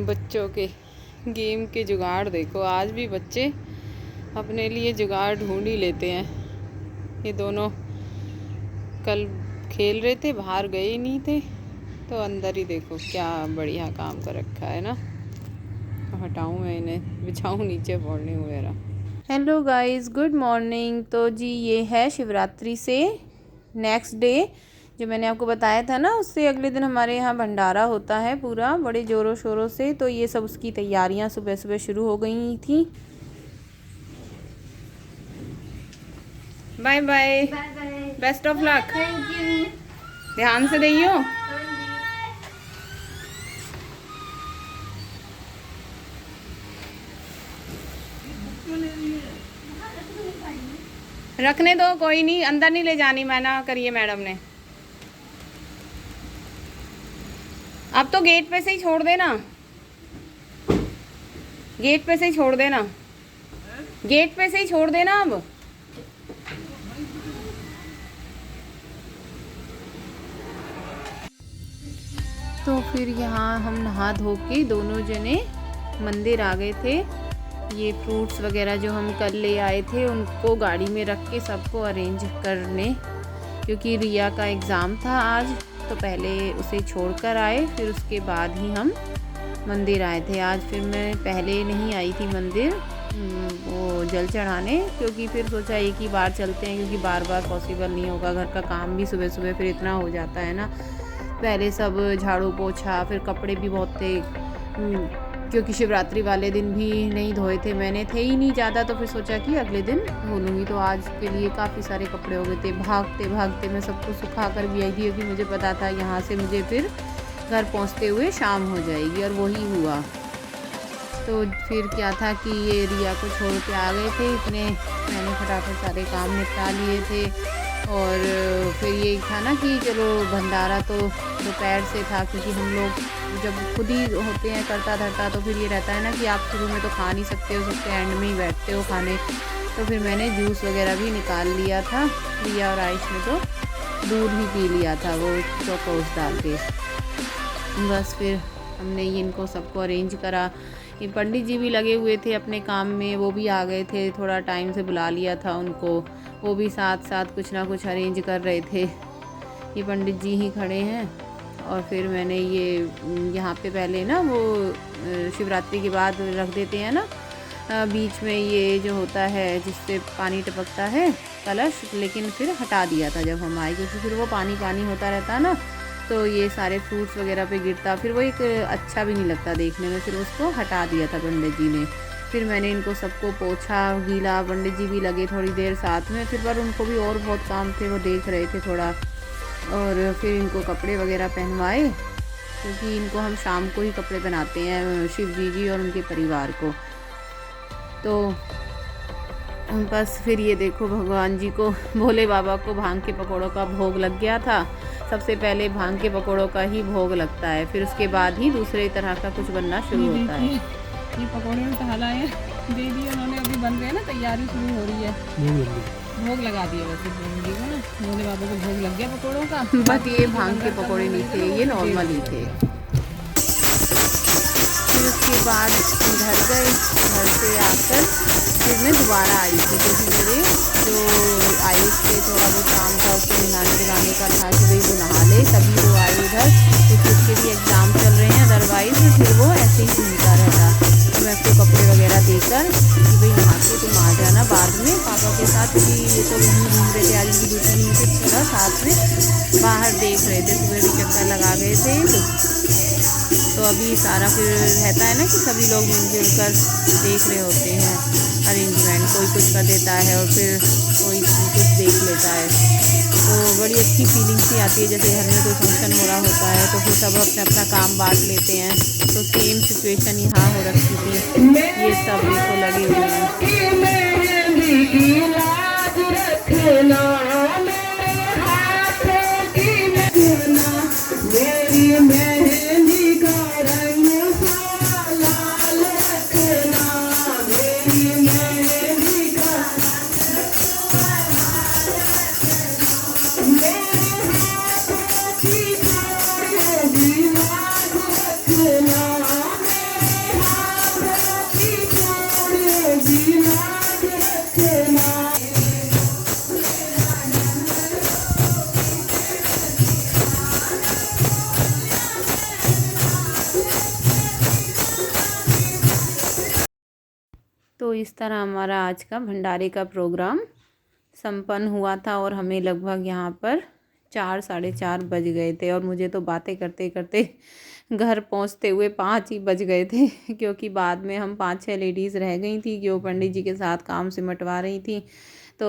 बच्चों के गेम के जुगाड़ देखो, आज भी बच्चे अपने लिए जुगाड़ ढूंढ ही लेते हैं। ये दोनों कल खेल रहे थे, बाहर गए ही नहीं थे, तो अंदर ही देखो क्या बढ़िया काम कर रखा है ना। तो हटाऊँ मैं इन्हें, बिछाऊँ नीचे फोड़ने वगैरह। Hello guys, good morning. तो जी ये है शिवरात्रि से नेक्स्ट डे, जो मैंने आपको बताया था ना, उससे अगले दिन हमारे यहाँ भंडारा होता है पूरा बड़े ज़ोरों शोरों से। तो ये सब उसकी तैयारियाँ सुबह सुबह शुरू हो गई थी। Bye bye, best of luck, ध्यान से देखियो। रखने दो, कोई नहीं, अंदर नहीं ले जानी, मना करिए मैडम ने। अब तो गेट पे से ही छोड़ देना, गेट पे से ही छोड़ देना, गेट पे से ही छोड़ देना अब। तो फिर यहाँ हम नहा धो के दोनों जने मंदिर आ गए थे। ये फ्रूट्स वगैरह जो हम कल ले आए थे उनको गाड़ी में रख के सबको अरेंज करने, क्योंकि रिया का एग्ज़ाम था आज, तो पहले उसे छोड़कर आए, फिर उसके बाद ही हम मंदिर आए थे आज। फिर मैं पहले नहीं आई थी मंदिर वो जल चढ़ाने, क्योंकि फिर सोचा एक ही बार चलते हैं, क्योंकि बार बार पॉसिबल नहीं होगा, घर का काम भी सुबह सुबह फिर इतना हो जाता है ना। पहले सब झाड़ू पोछा, फिर कपड़े भी बहुत थे, क्योंकि शिवरात्रि वाले दिन भी नहीं धोए थे मैंने, थे ही नहीं ज़्यादा, तो फिर सोचा कि अगले दिन धो लूँगी। तो आज के लिए काफ़ी सारे कपड़े हो गए थे। भागते भागते मैं सबको सुखा कर भी आई थी, क्योंकि मुझे पता था यहाँ से मुझे फिर घर पहुँचते हुए शाम हो जाएगी, और वही हुआ। तो फिर क्या था कि ये रिया को छोड़ के आ गए थे, इतने मैंने फटाफट सारे काम निपटा लिए थे। और फिर ये था ना कि चलो भंडारा तो दोपहर से था, क्योंकि हम लोग जब खुद ही होते हैं करता धरता, तो फिर ये रहता है ना कि आप शुरू में तो खा नहीं सकते हो, सबसे एंड में ही बैठते हो खाने। तो फिर मैंने जूस वगैरह भी निकाल लिया था, रिया और आयुष ने तो दूध ही पी लिया था वो चौकोस डाल के। बस फिर हमने ये इनको सबको अरेंज करा। ये पंडित जी भी लगे हुए थे अपने काम में, वो भी आ गए थे, थोड़ा टाइम से बुला लिया था उनको, वो भी साथ साथ कुछ ना कुछ अरेंज कर रहे थे। ये पंडित जी ही खड़े हैं। और फिर मैंने ये यहाँ पे पहले ना वो शिवरात्रि के बाद रख देते हैं ना बीच में, ये जो होता है जिससे पानी टपकता है कलश, लेकिन फिर हटा दिया था जब हम आए, क्योंकि फिर वो पानी पानी होता रहता ना, तो ये सारे फ्रूट्स वगैरह पे गिरता, फिर वो एक अच्छा भी नहीं लगता देखने में, फिर उसको हटा दिया था पंडित जी ने। फिर मैंने इनको सबको पोछा गीला, पंडित जी भी लगे थोड़ी देर साथ में, फिर पर उनको भी और बहुत काम थे, वो देख रहे थे थोड़ा। और फिर इनको कपड़े वगैरह पहनवाए, क्योंकि इनको हम शाम को ही कपड़े पहनाते हैं, शिव जी और उनके परिवार को। तो बस फिर ये देखो भगवान जी को, भोले बाबा को भांग के पकौड़ों का भोग लग गया था। सबसे पहले भांग के पकौड़ों का ही भोग लगता है, फिर उसके बाद ही दूसरे तरह का कुछ बनना शुरू होता है। ये पकौड़े में टहला है, दे दिए उन्होंने, अभी बन रहे हैं ना, तैयारी शुरू हो रही है। भोग लगा दिया वैसे जी को ना, भोले बाबा को भोग लग गया पकौड़ों का। बट ये भांग के पकौड़े नहीं थे, ये नॉर्मल ही थे। फिर उसके बाद घर गए, घर से आकर फिर मैं दोबारा आई थी, क्योंकि मेरे जो आयुष पे थोड़ा बहुत काम था, उसको नहाने दिलाने का था कि भाई वो नहा ले, तभी वो आए इधर, क्योंकि उसके भी एग्ज़ाम चल रहे हैं, अदरवाइज़ फिर वो ऐसे ही घूमता रहता। तो मैं उसको कपड़े वगैरह देकर कि भाई नहा के तुम आ जाना बाद में पापा के साथ, क्योंकि ये तो वहीं घूम रहे थे, आज की ड्यूटी नहीं थी, थोड़ा साथ में बाहर देख रहे थे, सुबह भी चक्कर लगा गए थे। तो अभी सारा फिर रहता है ना कि सभी लोग मिलजुल कर देख रहे होते हैं अरेंजमेंट, कोई कुछ कर देता है और फिर कोई कुछ देख लेता है, तो बड़ी अच्छी फीलिंग सी आती है, जैसे घर में कोई फंक्शन हो रहा होता है, तो फिर सब अपना अपना काम बांट लेते हैं। तो सेम सिचुएशन यहाँ हो रखी थी, ये सब देखो लगे हुए हैं। तो इस तरह हमारा आज का भंडारे का प्रोग्राम संपन्न हुआ था और हमें लगभग यहाँ पर 4 साढ़े 4 बज गए थे और मुझे तो बातें करते करते घर पहुँचते हुए 5 ही बज गए थे क्योंकि बाद में हम 5-6 लेडीज़ रह गई थी जो पंडित जी के साथ काम सिमटवा रही थी। तो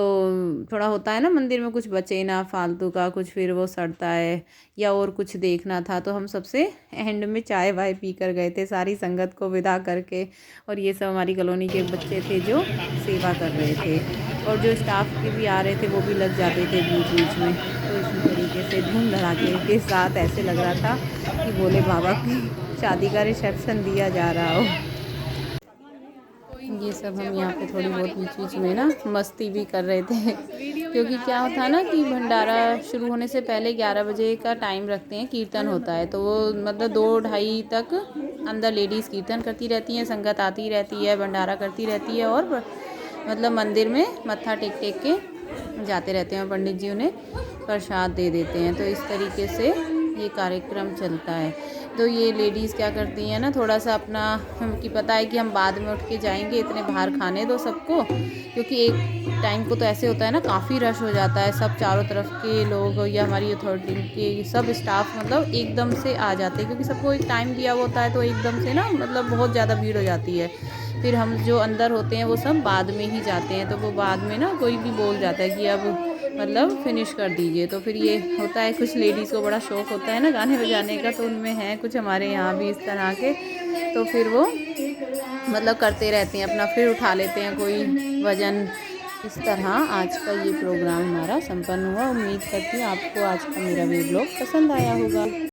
थोड़ा होता है ना मंदिर में कुछ बचे ना फालतू का कुछ, फिर वो सड़ता है या और कुछ देखना था, तो हम सबसे एंड में चाय वाय पी कर गए थे सारी संगत को विदा करके। और ये सब हमारी कॉलोनी के बच्चे थे जो सेवा कर रहे थे और जो स्टाफ के भी आ रहे थे वो भी लग जाते थे बीच बीच में। तो इसी तरीके से धूम धड़ाके के साथ ऐसे लग रहा था कि भोले बाबा की शादी का रिसेप्शन दिया जा रहा हो। ये सब हम यहाँ पे थोड़ी बहुत बीच बीच में ना मस्ती भी कर रहे थे क्योंकि क्या होता है ना कि भंडारा शुरू होने से पहले 11 बजे का टाइम रखते हैं, कीर्तन होता है, तो वो मतलब 2-2:30 तक अंदर लेडीज़ कीर्तन करती रहती हैं, संगत आती रहती है, भंडारा करती रहती है और मतलब मंदिर में मत्था टेक टेक के जाते रहते हैं और पंडित जी उन्हें प्रसाद दे देते हैं। तो इस तरीके से ये कार्यक्रम चलता है। तो ये लेडीज़ क्या करती हैं ना, थोड़ा सा अपना कि पता है कि हम बाद में उठ के जाएंगे, इतने बाहर खाने दो सबको, क्योंकि एक टाइम को तो ऐसे होता है ना काफ़ी रश हो जाता है, सब चारों तरफ के लोग या हमारी अथॉरिटी के सब स्टाफ मतलब एकदम से आ जाते हैं क्योंकि सबको एक टाइम दिया हुआ होता है, तो एकदम से ना मतलब बहुत ज़्यादा भीड़ हो जाती है। फिर हम जो अंदर होते हैं वो सब बाद में ही जाते हैं, तो वो बाद में ना कोई भी बोल जाता है कि अब मतलब फिनिश कर दीजिए। तो फिर ये होता है, कुछ लेडीज़ को बड़ा शौक़ होता है ना गाने बजाने का, तो उनमें हैं कुछ हमारे यहाँ भी इस तरह के, तो फिर वो मतलब करते रहते हैं अपना, फिर उठा लेते हैं कोई वज़न। इस तरह आज का ये प्रोग्राम हमारा संपन्न हुआ। उम्मीद करती हूँ आपको आज का मेरा वीडियो पसंद आया होगा।